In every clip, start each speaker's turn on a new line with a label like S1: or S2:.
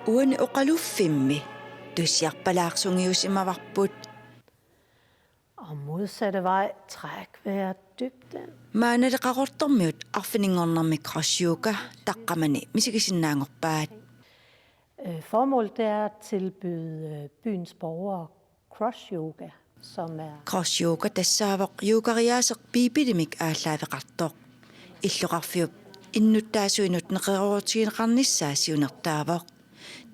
S1: Uani oqaluffimmi tussiarpalaarsungiusimavarput
S2: Og modsatte vej, træk vejret dybt ind.
S1: maanaleqaqortormiut arfiningornermi krasjuuka taqqamani misikisinnnaangorpaat.
S2: Formålet er at tilbyde byens borgere cross yoga, som er
S1: Krasjuuka tassaavoq juukariaaseq piipilimik ааllaavеqartoq illuqarfiup innuttaasuinut neqerorutigineqarnissaasiunertaavoq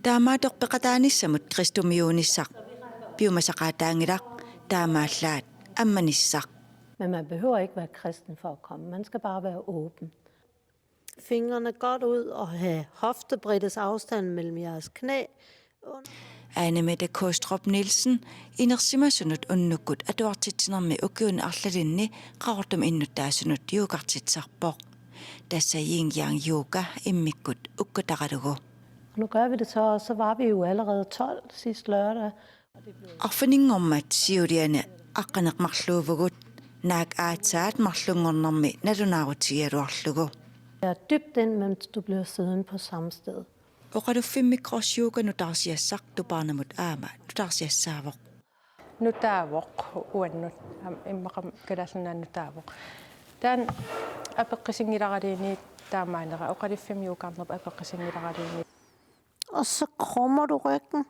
S1: taamaatoq peqataanissamut kristumiuunissaq piumasaqaataangilaq taamaallaat ammanissaq.
S2: Men man behøver ikke være kristen for at komme. Man skal bare være åben. Fingrene godt ud og have hoftebreddes afstand mellem jeres knæ.
S1: Aanemete Kostrup Nielsen inersimasunut unnukut atuartitsinermi ukiun arlalinni qaqortum innuttaasunut juuqartitsarpoq tassa yin yang yoga immikkut ukkutaqalugu.
S2: Nu gør vi det så, og så var vi jo allerede 12 sidste lørdag.
S1: Arfiningormat siuliane aqqaneqmarluuvugut naak aatsaat marlungornermi nalunaarutigaluarlugu.
S2: Jeg er dybt ind, mens du bliver siddende på samme sted.
S1: Oqaluffimmi crossyoga nutarsiassaq tupaanamut aama tutarsiassaavoq.
S3: Nutaavoq uannut immaqam kalasuna nutaavoq. Tan apeqqisingilaraliini taamaanera oqaliffim yuuqarnerp apeqqisingilaraliini.
S2: Og så krummer du ryggen.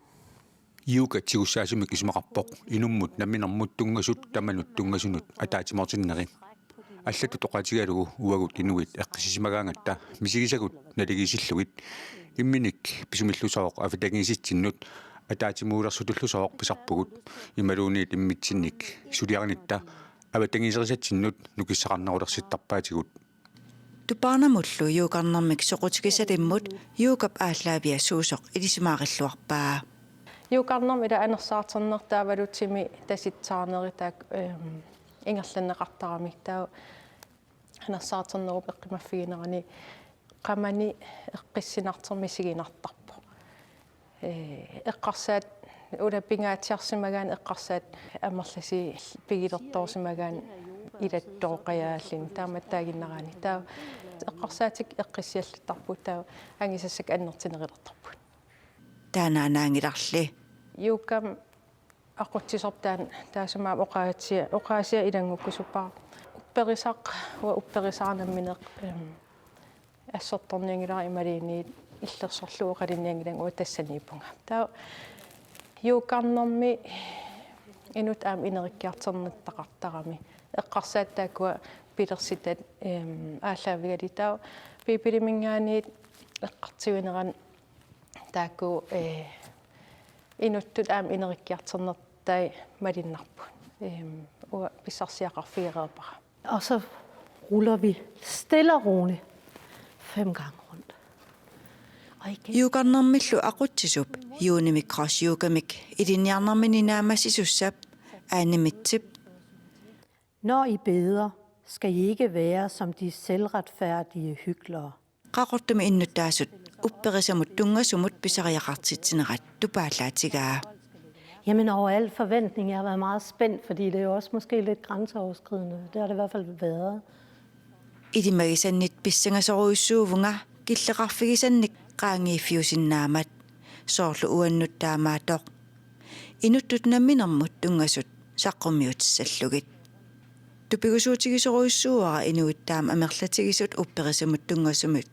S4: Yoga tiussaasumik ismaqarpoq inummut naminermut tungasut tamanut tungasunut ataatimartinneri. Allatu toqatigalugu uagut inuit eqqissimagaangatta misigisagut naligisillugit imminik pisumillusaoq afitagisittinnut ataatimuulersutullusaoq pisarpugut imaluuniit immitsinnik suliarnitta avatagiserisatinnut nukissaqarnarulersittарpaatigut.
S1: Tupaanamullu yuuqarnermik soqutigisalimmut yuuqap ааllaavia suusoq ilisimaaqilluarpaa.
S3: Yuuqarnerm ila anersaarternertaavalutsimi tasitsaarneri taak ingerlanneqartarami taa anersaarternerup eqqimaffiginerani qamani eqqissinartermisiginartarpo eqqarsaat ulapingaatiarsimagaan eqqarsaat amerlasi pigilertorsimagaan ilattooqayaallin taamattaaginnerani taa eqqarsaatik eqqissiallattarput taa angisassak annertinerillertarput
S1: Taanaanaangilarli
S3: yuukam aqutsisortaan taasumaam oqaasia ilangukkusupaa upperisaq wa upperisaarnammineq assortorniangilara imaliiniit illersorlugu qalinniangilang utassaniipunga taa yuukarnermi inut aam inerikkiarternettaqartarami eqqarsaattaakua pilersitat ааllaavigali taa piipilimingaaniit eqqartiguineran taakku inuttut aam inerikkiarternertai malinnarput ua pissarsiaqarfigereerpara.
S2: Og så ruller vi stille og roligt 5 gange rundt. Og igen.
S1: yuuqarnermillu aqutsisup yuunimik crossyogamik ilinniarnermini naamassisussap aanimitsip.
S2: Når I beder, skal I ikke være som de selvretfærdige hyklere.
S1: Qaqortumi innuttaasut upperisamut tungasumut pisariaqartitsinerat tupaallaatigaa.
S2: Jamen over al forventning. Jeg har været meget spændt, fordi det er jo også måske lidt grænseoverskridende. Det har det i hvert fald været.
S1: Idimagisannit pissangasoruissuuvunga killeqarfigisannik qaangiiffiusinnaamat soorlu uannuttaamaatoq inuttut namminermut tungasut saqqummiutissallugit tupigusuutigisoruissuuara inuittaam amerlatigisut upperisamut tungasumut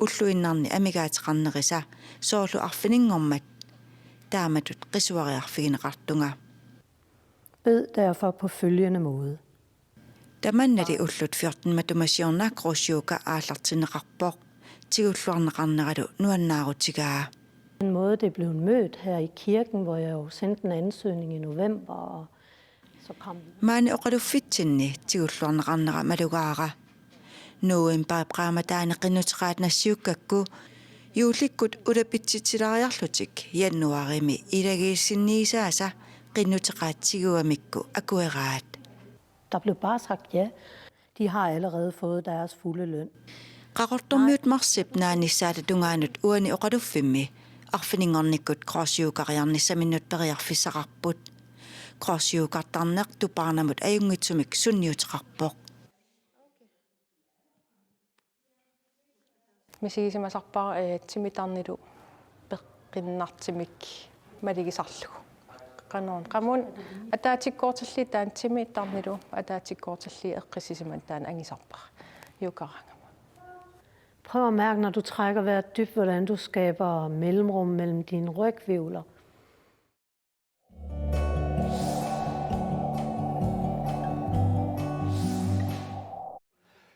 S1: ulluinnarni amigaatiqarnerisa soorlu arfiningormat taamatut qisuariarfigineqartunga.
S2: Bed derfor på følgende måde.
S1: Tamannali ullut 14 matumassiorna crossyoga aallartineqarpoq tigulluarneqarneralu nuannaarutigaa.
S2: Den måde, det blev mødt her i kirken, hvor jeg jo sendte en ansøgning i november, og så kom vi.
S1: Maani oqaluffitsinni tigulluarneqarnera malugaara nuuimpa qaamataani qinnutiqaatnassiukkakku yuullikkut ulapitsitsilariarlutik januarimi ilagiissinniisaasa qinnutiqaatsiguamikku akueraat.
S2: Der blev bare sagt ja. De har allerede fået deres fulde løn.
S1: Qaqortormiut marsip naanissaata tungaanut uani oqaluffimmi arfiningornikkut crossyoogariarnissaminut periarfissaqarput crossyoogaqartarneq tupaarnamut ajungitsumik sunniutiqarpoq.
S3: Misigisimmasarpara timitarnilu eqinnartimik maligisarlugu qanoon qamun ataatikkoortalli taantimi tarnilu ataatikkoortalli eqqissisiman taan angisarpar yukaranga.
S2: Prøv at mærke, når du trækker vejret dybt, hvordan du skaber mellemrum mellem dine rygvævler.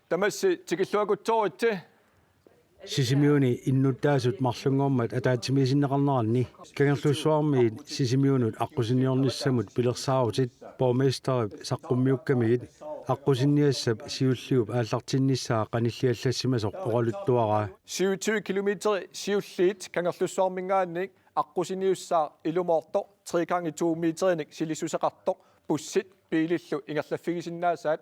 S5: Тамасси тикиллуакутсооритси
S6: Sisimiuni innuttaasut marlungoormat ataatsimisinnaqarneranni kangerlussuarmiit sisimiunut aqusiniornissamut pilersaarutit borgmesterip saqqummiukkamigit aqusinniassap siulliup aallartinnissaa qanilliallassimasoq oraluttuaraa
S5: 27 kilometeri siulliit kangerlussuarmingaannik aqusiniussaa ilumoorto 3 gange 2 meterinik silisuseqartoq pussit piilillu ingerlaffigisinnaasaat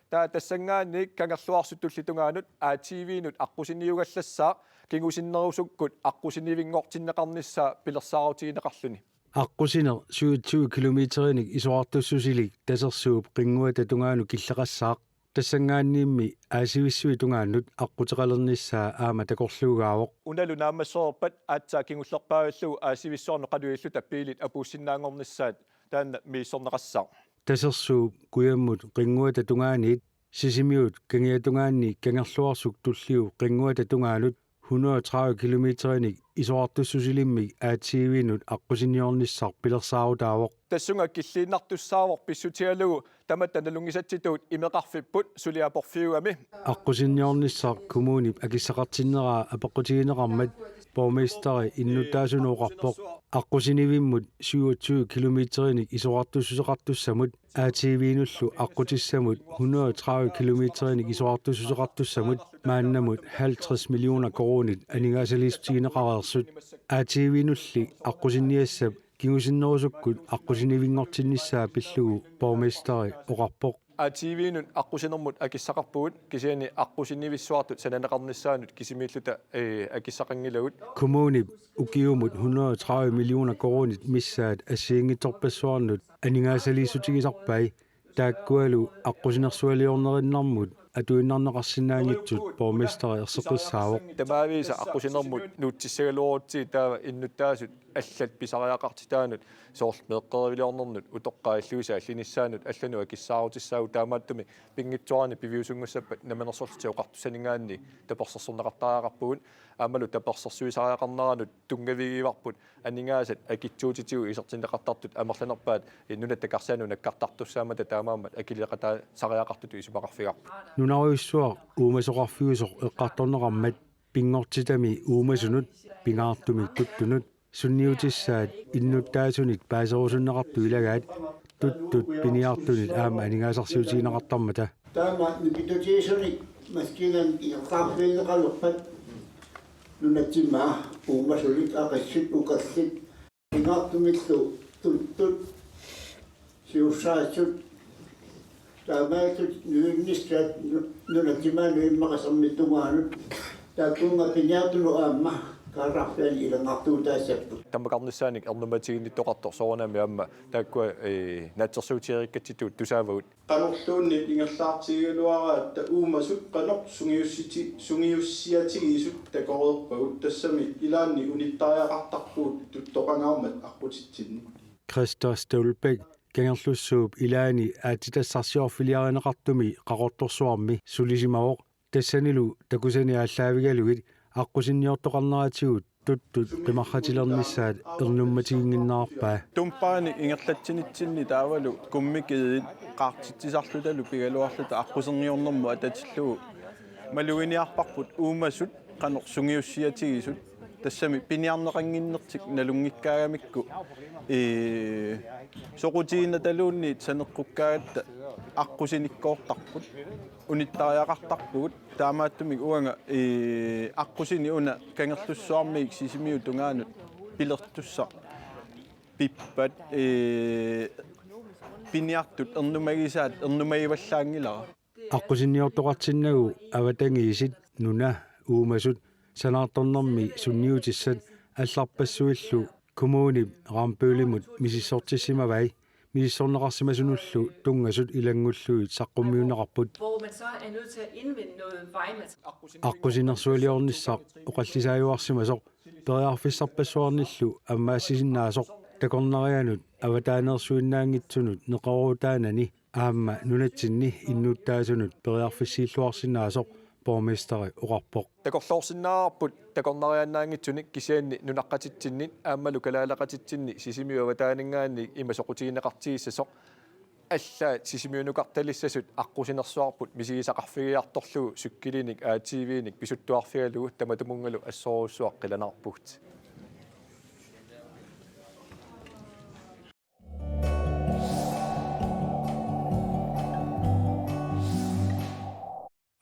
S5: taa тассангаанник кангерлуарсуттуллитунгаанут аативинут аққусиниугаллассаа кингусиннерусуккут аққусинивингортиннеқарниссаа пилерсаарутигинеқарлуни
S6: аққусинер 27 километериник исуартуссусилик тасерсууп қингуа татунгаanu киллеқассаақ тассангаанниимми аасивиссуи тунгаанут аққутеқалерниссаа аама такорлуугаавоқ
S5: уналу наамассоорпат аатсаа кингуллерпааваллугу аасивиссуарну қалуиллу таппиилит апууссиннаангорнissaат таанна мииссорнеқассаа
S6: тасерсууп куяммут қингуа татунгаанит сисимиут кангиатунгаанни кангерлуарсук туллиу қингуа татунгаанут 130 километериник исуартуссусилиммик аатсиивинут аққусиниорниссар пилерсаарутаавоқ
S5: тассунга киллииннартуссаавор писсутиалугу таматтаналунгисатситуут имеқарфиппут сулиапорфиугами
S6: аққусинниорниссар коммунип акиссақартиннераа апеққутигинеқармат borgmesteri innuttaasunuuqarpoq аққусинивиммут 27 километериник исуартуссусеқартусsamut аативиинуллу аққутиссамут 130 километериник исуартуссусеқартусsamut мааннамут 50 миллионер коронит анигаасалистигинеқареерсут аативиинулли аққусинниассап кингусиннерусуккут аққусинивингортинниссаа пиллугу borgmesteri оқарпоқ
S5: аативинут аққусинермут акиссақарпугут кисиани аққусиннивиссуартут сананеқарниссаанут кисимииллута акиссақангилагут
S6: коммунип укиумут 130 миллионер коронит миссаат ассиингиторпассуарнут анигаасалииссутигисарпай тааккуалу аққусинерсуалиорнериннармут атуиннарнеқарсинаангитсут borgmesteri ерсеқиссаавоқ
S5: тамаависа аққусинермут нуутсиссагалуорутси таава иннуттаасут аллат писариақартитаанут соорл меэққеривилиорнернут утоққааллуиса аллиниссаанут аллану акиссаарутиссаагу таамааттуми пингитсуарни пивиусунгуссаппат наманерсорлти оқартусанингаанни таперсерсорнеқартариақарпугут аамалу таперсерсуисариақарнеранут тунгавигиварпут анингаасат акитсуутитигу исертинеқартартут амерланерпаат иннунаттакарсаану наккартартуссаамата таамаамат акилеқатаа сариақартуту исупақарфигарпу
S6: нунаруиссуа уумасоқарфигусоқ эққарторнеқармат пингортитами уумасунут пингаартуми туттунут сунниутиссаат иннуттаасунит паасерусуннеқарту илагаат туттут пиниартунит аама анигаасарсиутигинеқартармата
S7: таама нипитутиисуник маскиган иққарфиинеқалерпат нунатсима уумасулит ақассит укаллит пингаартумиллу туттут сиуссаасут таамаатут нуиннистаат нунатсима нуиммақасармиттумаанут тааккунга пиниартуну аама карраффиани илангартуутаассаппу
S5: таммакарниссааник ернуматигинниттоқартор соорнами аама тааккуа наатсерсуутиериккатситуут тусаавагут
S8: qanorluunni ingerlaartigiluaraat uumasut qanor sungiussiatигисут такорерпагут тассами илаанни униттариақартарпуут туттоқангаамат аққутитсинни
S6: Christer Stolbæk kangerlussuup ilaani aatitassarsiorfiliarinеқартуми qaqortorsuarmi sulisimavoq тассанилу такусани ааллаавигалугит аққусинниортоқарнератигут туттут qimарратилернissaat ернумматигингиннаарпаа
S8: тумпаани ингерлатсинитсинни таавалу куммикиит qaartitsisarlutalu pigaluarluta аққусерниорнэрму ататиллугу малугиниарпарпут уумасут qanor sungiussiatigisut тассами пиниарнеқангиннертик налунгиккаагамикку соқутиина талуунниит санеққуккаагатта аққусиниккоортарпут униттариақартарпугут таамааттумик уанга аққусини уна кангерлуссуармиик сисимиу тунгаанут пилертусса пиппат пиниартут ернумагисаат ернумагиваллаангилара
S6: аққусинниортоқартиннагу аватангиисит нуна уумасут санаарторнэрми сунниутиссат алларпассуиллу коммунип рампуулимут мисиссортиссимавай мииссорнеқарсимасунуллу тунгасут илангуллуит саққуммиунеқарпут
S9: hvor man så er nødt til at indvinde noget vejmateriale.
S6: аққусинерсуалиорниссақ оқаллисааюарсимасоқ периарфиссарпассуарниллу аммаассисиннаасоқ такорнарианут аватаанерсуиннаангитсунут неқарутаанани аама нунатсинни иннуттаасунут периарфиссииллуарсинаасоқ borgmesteri oqarpoq
S5: такорлоорсиннаарпут такорнарианнаангитсуник кисианни нунаққатитсиннит ааммалу калаалақатитсинни сисимиуаватаанингаанни имасоқутигинеқартигиссасоқ аллаат сисимиунукарталиссасут аққусинерсуарпут мисигисақарфигиарторлугу суккилиник аативиник писуттуарфигалугу таматумунгалу ассоруссуақ қиланарпут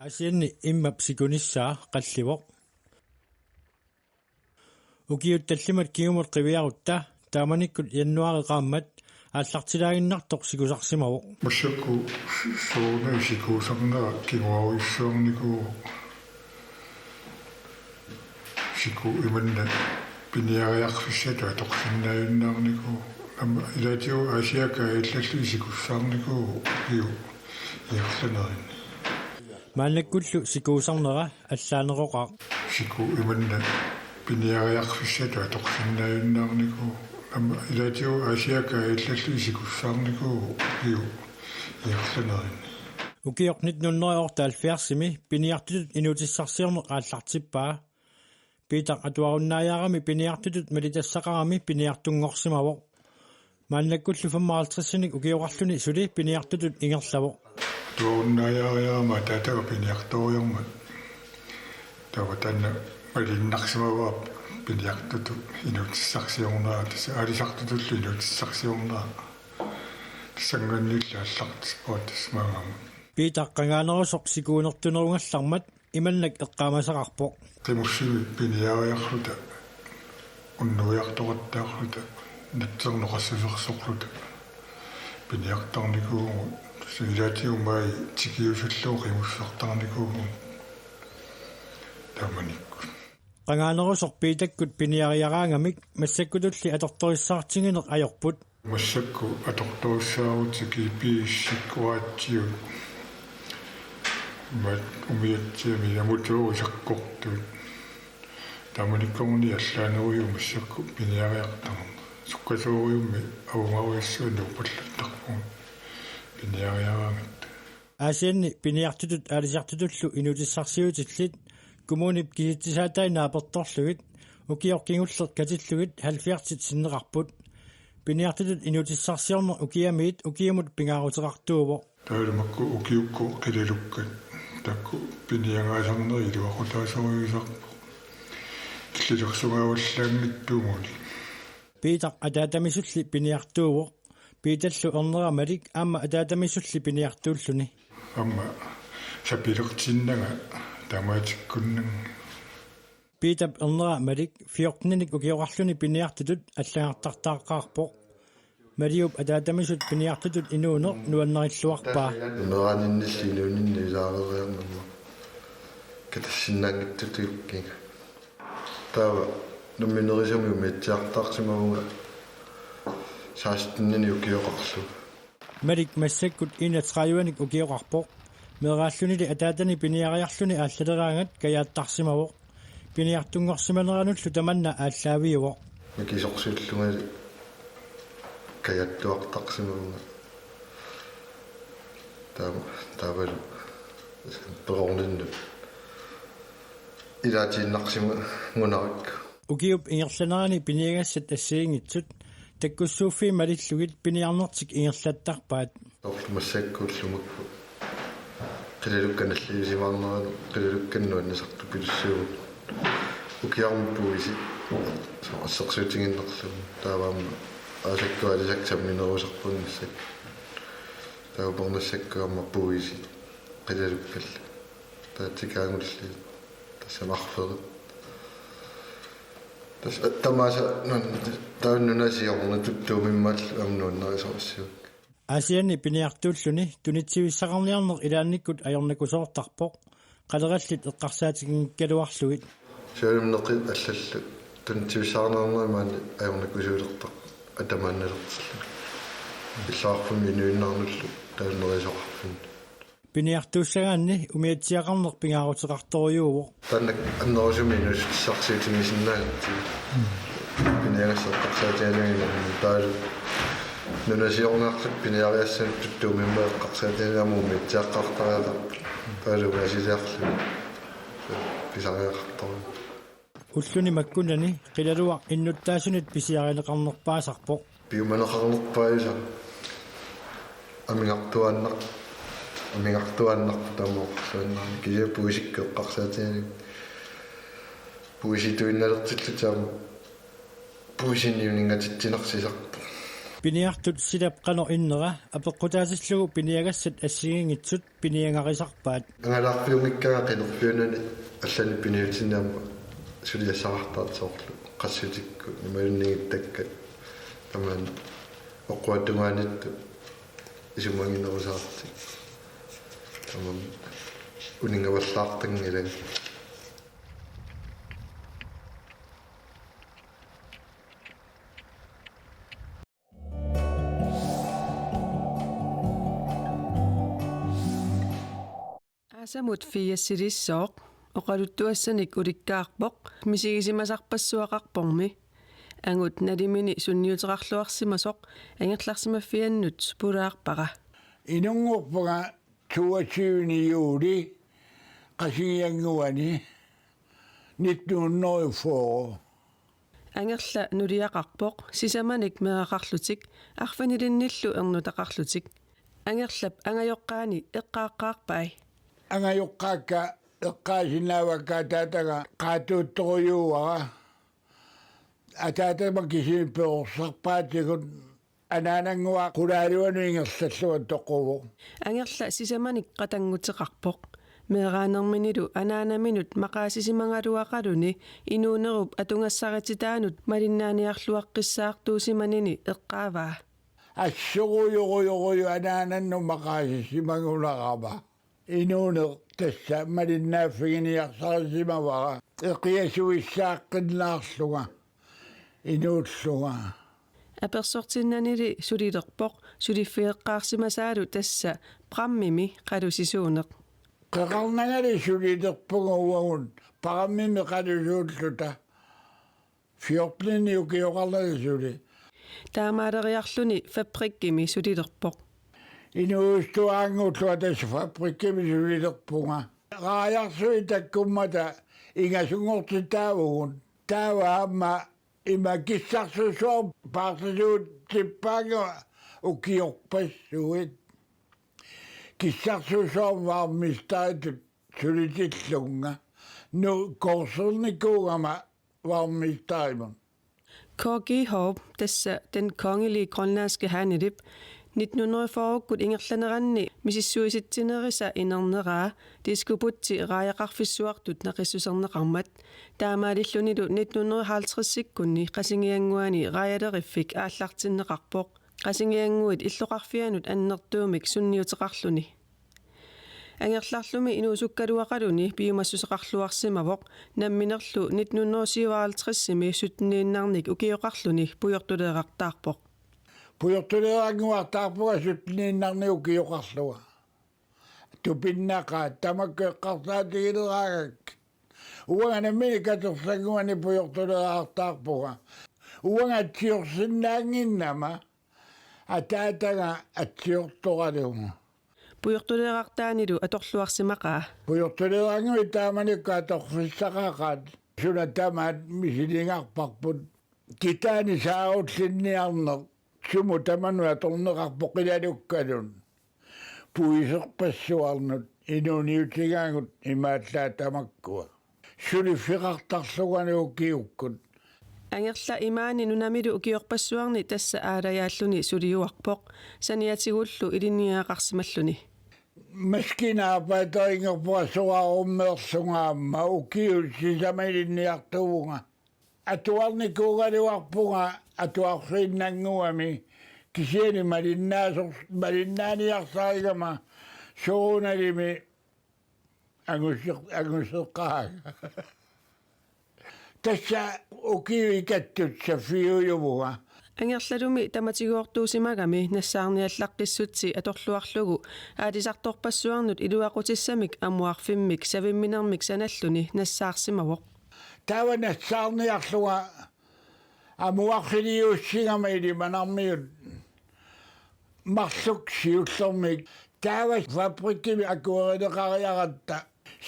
S10: Asianni imma psikonissaa qallivoq ukiuttallimat kiumut qiviarutta taamanikkut jannuariqaammat ааллартилаагиннартоқ сикусарсимавоқ
S11: массакку соона сикусарнера кигуаруиссуарнику сику иманна пиниариарфиссата тоқсиннааюннаарнику амма илатиу асиака иллалли сикуссаарнику иу иарланерин
S10: мааннаккуллу сикуусарнера аллаанероқаа
S11: сику иманна пиниариарфиссата тоқсиннааюннаарнику амма илатиу асиака иллалли сикуссаарнику иу иарланерин
S10: укиорнит нуннериортаалфиарсими пиниартутут инутиссарсиорнеқ ааллартиппаа питақ атуаруннааяарами пиниартутут малитассақарами пиниартунгорсимавоқ мааннаккуллу 55-ник укиорарлуни сули пиниартутут ингерлавоқ
S11: тууннааяариарма татага пиниарториорма таватанна малиннарсимаваа пиниартуту инутиссарсиорнаа тасса алисартутуллу инутиссарсиорнаа тассанганнилла аллартиппаа тассмаама
S10: питақ қангаанерусоқ сикуунертунерунгаллармат иманнак эққаамасақарпоқ
S11: тимуссими пиниариарлута уннуиартораттаарлута натсернеқассусерсорлута пиниартарникуугу силатиумай тикиусуллуу қимуссартарникуугу таманикку
S10: qangaanерусоқ питаккут пиниариараангамик массаккутулли аторториссаартингинеқ ajorput
S11: массакку аторториссаарутики пииссиккуаатсиу мат умиатсиами ямутуусаққортут таманиккорни аллаанеруйу массакку пиниариартарма суккасууриумми авумауиссуунну паллаттарпуун пиниариараангат
S10: асианни пиниартутут аалисартутуллу инутиссарсиутиллит коммунип киситсисаатаинаа перторлугит укиоркингуллер катиллугит 70 синнеқарпут пиниартутут инутиссарсиорнер укиамиит укиамут пингаарутеқартуувоқ
S11: таалмакку укиукку қилалуккат такку пиниагаасарнери илуақутаасориусарпу киллерсугааваллаангиттуумуни
S10: питақ атаатамисулли пиниартуувоқ питаллу орнерамалик аама атаатамисулли пиниартууллуни
S11: амма сапилертиннага тамаатиккуннан
S10: питап орнерамалик 14-ник укиорарлуни пиниартутут аллагартартааққарпоқ мариуп атаатамисут пиниартутут инуунеқ нуаннериллуарпаа
S12: нуанинниллинуунинни илаарериарнамма катассиннаангиттутууккинга таава нуминерисами умитсиартаарсимавунга саастиннини укиоқарлу
S10: марик массаккут 31-ник укиоқарпоқ мерааллунили атаатани пиниариарлуни ааллалераангат каяаттарсимавоқ пиниартунгорсиманерануллу таманна ааллаавиувоқ
S12: микисорсууллугали каяттуартарсимавунга таавалу перорнинну илаатииннарсима гунарик
S10: укиуп ингерланерани пиниагассат ассиингитсут таккуссууффи малиллугит пиниарнертик ингерлаттарпаат
S12: массаккууллумакку qililukkanalliusimаарneranu qililukkannuannasartu pilussuugut ukiarmuppuisi ассерсуутингиннерлу тааваама аасаккуалисаксамминерусарпуннассак таупорнассаккуаммаппуиси qililukkallu таатикаагулли тассамарферит тас аттамааса тауннунасиорна туттуумиммал амнууннерисорсиук
S10: асианни пиниартууллуни тунитсивиссақарниарнер илаанниккут ajornakusoortarpoq qalераллит эққарсаатигинккалуарлугит
S12: сиалумнеқи аллаллу тунитсивиссаарнернермаани ajornakusuulертақ атамаанналертиллу иллаарфуми инуиннарнуллу тааннерисоқарфин
S10: пиниартууссагаанни умиатсиақарнер пингаарутеқарторюуво
S12: таннак аннерусуми инуссарсиутимисиннаагатти пиниагассартарсаатианиагинерми таалу нунасиорнаарсак пиниариассанут туттуумиммаэққарсаатианиамууми итсиаққартариақарпу таалуми асилиарлу писариақартору
S10: уллуни маккунани қилалуақ иннуттаасунит писиаринеқарнерпаасарпоқ
S12: пиуманеқарнерпаиса амингартуаннарпу тамооқарсуаннарни кия пуисиккеққарсаатиани пуиситуинналертиллу таама пуисинниунингатитсинарсисарпу
S10: пиниартут силапқано иннера апеққутаасиллугу пиниагассат ассигингитсут пиниангарисарпаат
S12: ангалаарпиумиккага қинерпиунани аллани пиниутиннаама сулиассақартаатсоорлу qassutикку ималуннигиттаккат тамаан оққуатугаанитту исумангинерусаарти тамам унингаваллаартангилаг
S13: асамут фиассилиссооқ оқалуттуассаник уликкаарпоқ мисигисимасарпассуақарпорми ангут налимини сунниутерарлуарсимасоқ ангерларсимаффианнут пулаарпара
S14: инунгорпага 22 юли qasigianguani 1904
S13: ангерла нулиақарпоқ сисаманик меақарлутик арфанилинниллу ернутақарлутик ангерлап ангайоққаани эққааққаарпай
S14: ангайоққаакка эққаасинаавакка таатага qaatuuttorujuuara атаатама кисипеорсарпаатигут анаанангуа qulaaluanuingersalluat toqquvu
S13: ангерла сисаманик qatangutеқарпоқ меэраанерминилу анаанаминут мақаасисимангалуақалуни инуунеруп атунгассарититаанут малиннааниарлуаққиссаартуусиманини эққааваа
S14: ассуруйоруйоруйу анаананну мақаасисимангуларама инуунер тасса малиннааффигиниарсарисимавара эқиасуиссааққиннаарлуга инууллуга
S13: аперсортиннанили сулилерпоқ сулиффиэққаарсимасаалу тасса праммими қалусисуунеқ
S14: qaqarnagari suliterpunguuagun paramimi qalusuulluta fiorplini ukioqarnagasuli
S13: таамаалериарлуни фабриккими сулилерпоқ
S14: inuustuaanguutlua tassu fabrikkimi suliterpunga qaajarsui takkummata ingasungortitaavugun taavaamma ima kissarsusuor paarsasuut tippaanga ukiorpassuit kissarsusuorvaarmistaatut sulitillunga nu korsernikkuugama varmistaimun
S13: KG Hope tassa den kongelige grønlandske hanelip 1940 ingerlaneranni misissuisittinerisa inerneraa diskuputti raajaqarfissuartut naqissuserneqarmat taamaalillunilu 1950-sikkunni qasingianguani raajaleriffik aallartinneqarpoq qasingianguit illoqarfianut annertuumik sunniuteqarluni ангерларлуми инуусуккалуақалуни пиумассусеқарлуарсимавоқ намминерлу 1957-сими суттнииннарник укиоқарлуни пуйортулеэқартаарпоқ
S14: пуйортулеэрангуартаарпуга суттнииннарни укиоқарлуга тупиннақаа тамаккеққартаатигилераагак уанаммини катерсангуани пуйортулеэртаарпуга уангатсиорсиннаангиннама атаатага атсиорторалуга
S13: пуйортулеэртаанилу аторлуарсимақаа
S14: пуйортулеэрангуи тааманикка аторфиссақаақаат суна тамаат мисилингарпарпут китаани саарутлинниарнер суму таману аторнеқарпоқилалуккалун пуисерпассуарнут инуниутигаагут имааллаа тамаккуа сулиффиқартарлугани укиуккут
S13: ангерла имаани нунамилу укиорпассуарни тасса аалаяаллуни сулиуарпоқ саниатигуллу илиниаақарсималлуни
S14: маскинаапаатоингерпуассуааруммеерсунгаамма укиут сисамалинниартуунга атуарникуугалуарпунга атуарфииннангуами кисиани малиннааниарсааригама сууналими агусеққаага тасса укиуикаттут саффиуйумуга
S13: Ангерлалуми таматигуортуусимагами нассаарниаллаққиссутси аторлуарлугу аатисарторпассуарнут илуақутиссамик амуарфиммик савимминермик саналлуни нассаарсимавоқ
S14: Тава нассаарниарлуга амуарфилиуссигама илиманармиут марлук сиуллэрмик тава фабрикки акуэринеқариаратта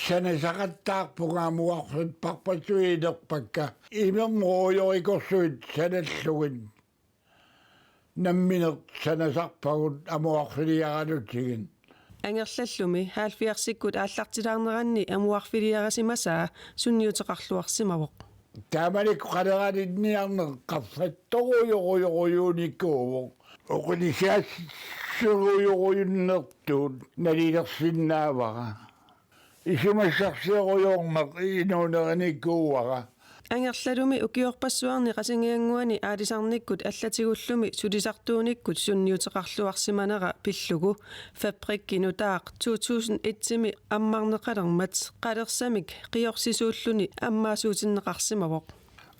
S14: санасақаттаарпуга амуарфит парпатуилерпакка имермооёрикорсуит саналлугин намминер санасарпагут амуарфилиаранутсигин
S13: ангерлаллуми хаалфиарсиккут ааллартилаарнеранни амуарфилиарасимасаа сунниутеқарлуарсимавоқ
S14: таамалик қалеранинниарнеқ qaffатторуйоруйоруйуниккуувоқ оқулисиассуруйоруйуннертуут налилерсиннаавара исумассарсиоруйоорнеқ инуунераниккуувара
S13: ангерлалуми укиорпассуарни qasingиангуани аалисарниккут аллатигуллуми сулисартууниккут сунниутеқарлуарсиманера пиллугу фабриккинутаақ 2001-ми аммарнеқалермат қалерсамик қиорсисууллуни аммаасуутиннеқарсимавоқ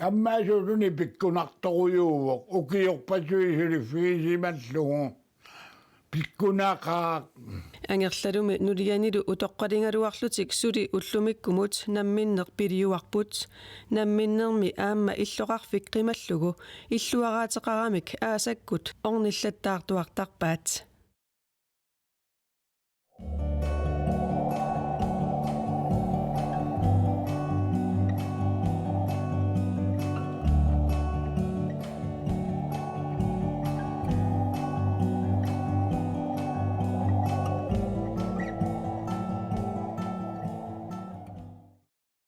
S14: аммаасууллуни пиккунарторуйуувоқ укиорпасуисули фигисималлугу пиккунаақаа
S13: ангерлалуми нулианилу утоққалингалуарлутик сули уллумиккумут намминнеқ пилиуарпут намминнерми аама иллоқарфик қималлугу иллуараатеқарамик аасаккут орниллаттаартуартарпаат